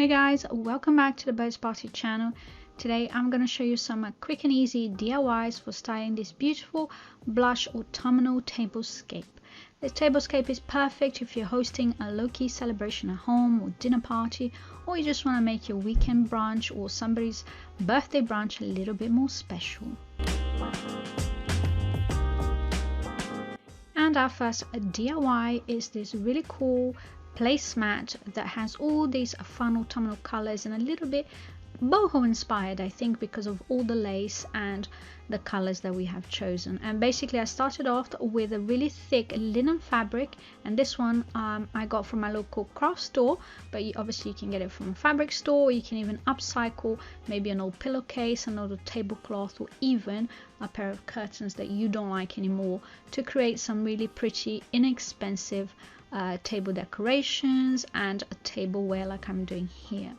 Hey guys, welcome back to the Boho Chic channel. Today I'm going to show you some quick and easy DIYs for styling this beautiful blush autumnal tablescape. This tablescape is perfect if you're hosting a low-key celebration at home or dinner party, or you just want to make your weekend brunch or somebody's birthday brunch a little bit more special. And our first DIY is this really cool placemat that has all these fun autumnal colors and a little bit boho inspired, I think, because of all the lace and the colors that we have chosen. And basically I started off with a really thick linen fabric, and this one I got from my local craft store, but obviously you can get it from a fabric store. You can even upcycle maybe an old pillowcase, an old tablecloth, or even a pair of curtains that you don't like anymore to create some really pretty inexpensive table decorations and a tableware like I'm doing here.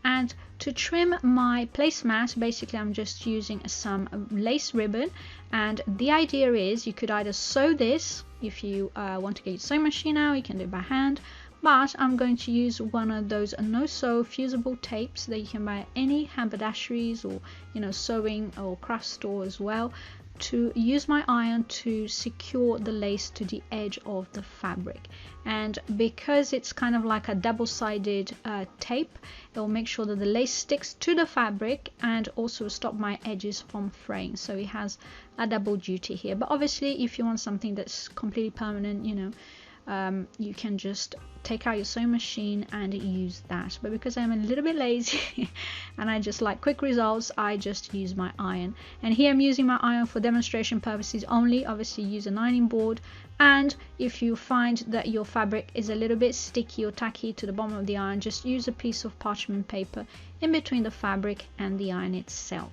And to trim my placemat, basically I'm just using some lace ribbon, and the idea is you could either sew this. If you want to get your sewing machine out, you can do it by hand, but I'm going to use one of those no-sew fusible tapes that you can buy at any haberdasheries or sewing or craft store as well, to use my iron to secure the lace to the edge of the fabric. And because it's kind of like a double-sided tape, it will make sure that the lace sticks to the fabric and also stop my edges from fraying. So it has a double duty here. But obviously if you want something that's completely permanent, you can just take out your sewing machine and use that. But because I'm a little bit lazy and I just like quick results, I just use my iron. And here I'm using my iron for demonstration purposes only. Obviously use an ironing board, and if you find that your fabric is a little bit sticky or tacky to the bottom of the iron, just use a piece of parchment paper in between the fabric and the iron itself.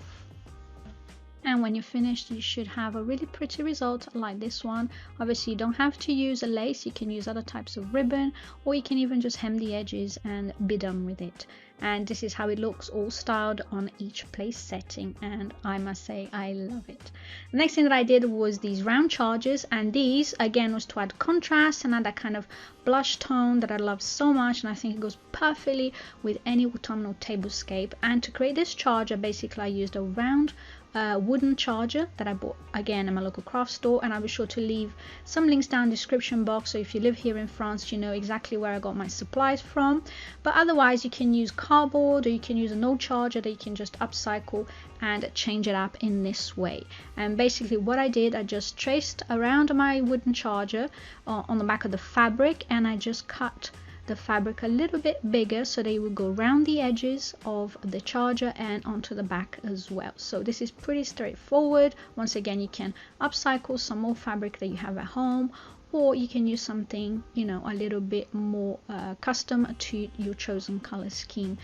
And when you're finished, you should have a really pretty result like this one. Obviously you don't have to use a lace, you can use other types of ribbon, or you can even just hem the edges and be done with it. And this is how it looks all styled on each place setting, and I must say I love it. The next thing that I did was these round chargers, and these again was to add contrast and add that kind of blush tone that I love so much, and I think it goes perfectly with any autumnal tablescape. And to create this charger, basically I used a round wooden charger that I bought again in my local craft store, and I'll be sure to leave some links down in the description box, so if you live here in France you know exactly where I got my supplies from. But otherwise you can use cardboard, or you can use an old charger that you can just upcycle and change it up in this way. And basically what I did, I just traced around my wooden charger on the back of the fabric, and I just cut the fabric a little bit bigger so they will go around the edges of the charger and onto the back as well. So this is pretty straightforward. Once again, you can upcycle some more fabric that you have at home, or you can use something a little bit more custom to your chosen color scheme,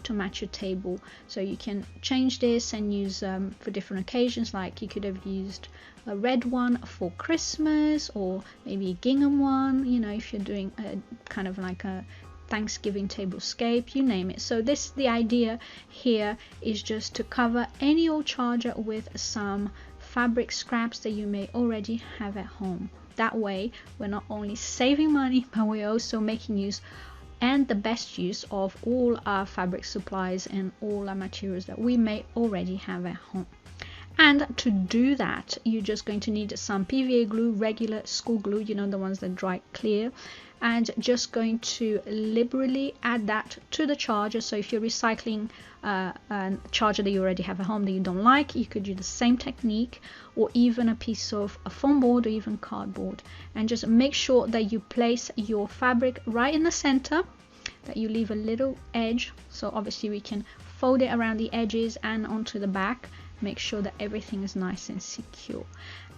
to match your table. So you can change this and use for different occasions. Like you could have used a red one for Christmas, or maybe a gingham one, if you're doing a kind of like a Thanksgiving tablescape, you name it. So the idea here is just to cover any old charger with some fabric scraps that you may already have at home. That way we're not only saving money, but we're also making use and the best use of all our fabric supplies and all our materials that we may already have at home. And to do that, you're just going to need some PVA glue, regular school glue, the ones that dry clear, and just going to liberally add that to the charger. So if you're recycling a charger that you already have at home that you don't like, you could do the same technique, or even a piece of a foam board or even cardboard, and just make sure that you place your fabric right in the center, that you leave a little edge. So obviously we can fold it around the edges and onto the back. Make sure that everything is nice and secure.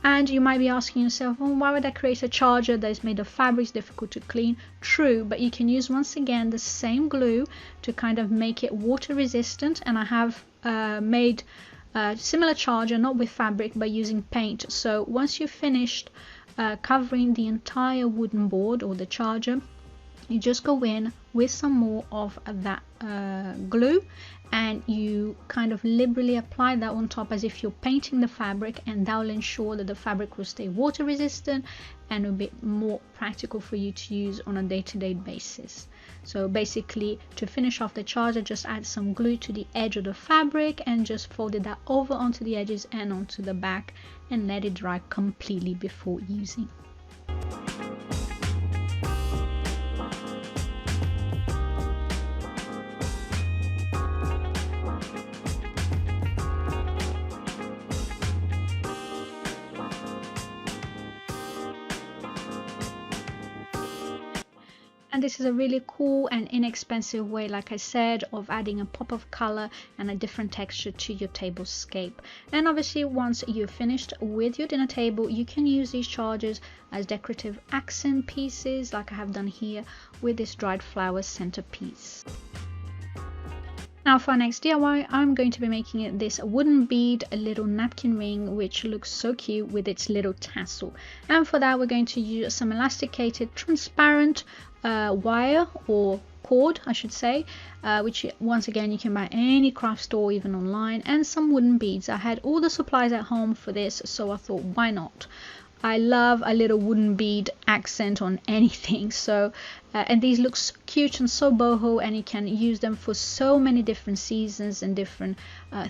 And you might be asking yourself, well, why would I create a charger that is made of fabric, difficult to clean? True, but you can use once again the same glue to kind of make it water resistant. And I have made a similar charger, not with fabric but using paint. So once you've finished covering the entire wooden board or the charger, you just go in with some more of that glue, and you kind of liberally apply that on top as if you're painting the fabric, and that will ensure that the fabric will stay water resistant and will be more practical for you to use on a day-to-day basis. So basically, to finish off the charge, I just add some glue to the edge of the fabric and just folded that over onto the edges and onto the back and let it dry completely before using. And this is a really cool and inexpensive way, like I said, of adding a pop of color and a different texture to your tablescape. And obviously, once you're finished with your dinner table, you can use these chargers as decorative accent pieces, like I have done here with this dried flower centerpiece. Now for our next DIY, I'm going to be making it this wooden bead, a little napkin ring, which looks so cute with its little tassel. And for that, we're going to use some elasticated transparent wire or cord, I should say, which once again you can buy any craft store, even online, and some wooden beads. I had all the supplies at home for this, so I thought, why not? I love a little wooden bead accent on anything. So and these look so cute and so boho, and you can use them for so many different seasons and different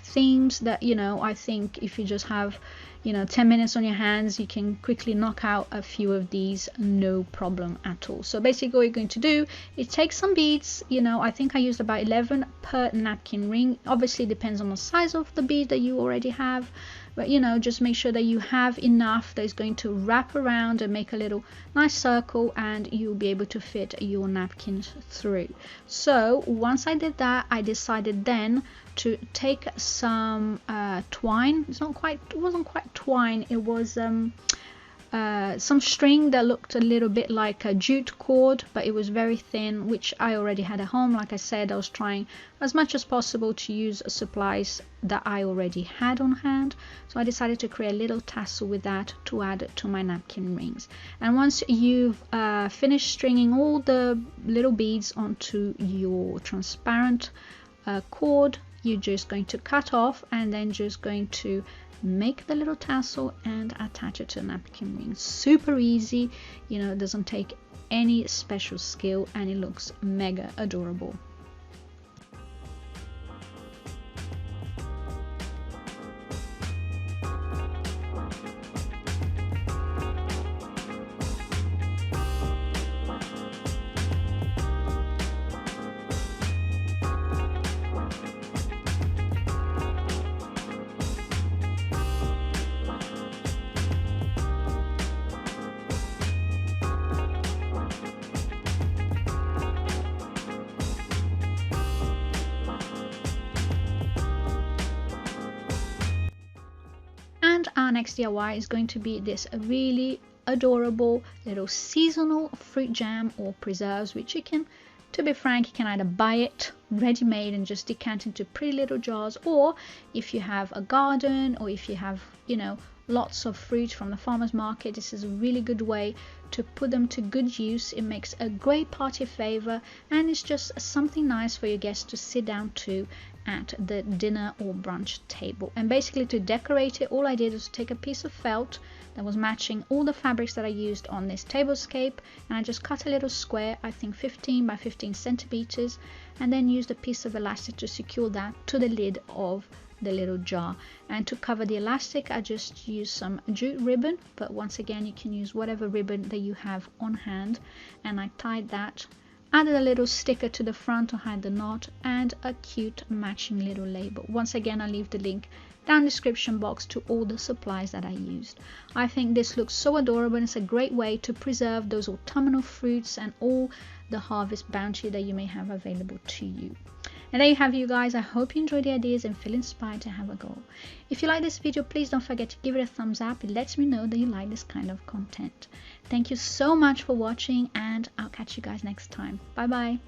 themes that, you know, I think if you just have, you know, 10 minutes on your hands, you can quickly knock out a few of these, no problem at all. So basically what you're going to do is take some beads, you know, I think I used about 11 per napkin ring. Obviously it depends on the size of the bead that you already have, but you know, just make sure that you have enough that is going to wrap around and make a little nice circle, and you'll be able to fit your napkins through. So once I did that, I decided then to take some twine. It wasn't quite twine, it was some string that looked a little bit like a jute cord, but it was very thin, which I already had at home. Like I said, I was trying as much as possible to use supplies that I already had on hand, so I decided to create a little tassel with that to add to my napkin rings. And once you've finished stringing all the little beads onto your transparent cord, you're just going to cut off and then just going to make the little tassel and attach it to a napkin ring. Super easy, you know, it doesn't take any special skill, and it looks mega adorable. Our next DIY is going to be this really adorable little seasonal fruit jam or preserves, which you can, to be frank, you can either buy it ready-made and just decant into pretty little jars, or if you have a garden, or if you have, you know, lots of fruit from the farmer's market, this is a really good way to put them to good use. It makes a great party favor, and it's just something nice for your guests to sit down to at the dinner or brunch table. And basically, to decorate it, all I did was take a piece of felt that was matching all the fabrics that I used on this tablescape, and I just cut a little square, I think 15 by 15 centimeters, and then used a piece of elastic to secure that to the lid of the little jar. And to cover the elastic, I just used some jute ribbon, but once again you can use whatever ribbon that you have on hand, and I tied that, added a little sticker to the front to hide the knot, and a cute matching little label. Once again, I'll leave the link down in the description box to all the supplies that I used. I think this looks so adorable, and it's a great way to preserve those autumnal fruits and all the harvest bounty that you may have available to you. And there you have, you guys. I hope you enjoyed the ideas and feel inspired to have a go. If you like this video, please don't forget to give it a thumbs up. It lets me know that you like this kind of content. Thank you so much for watching, and I'll catch you guys next time. Bye bye.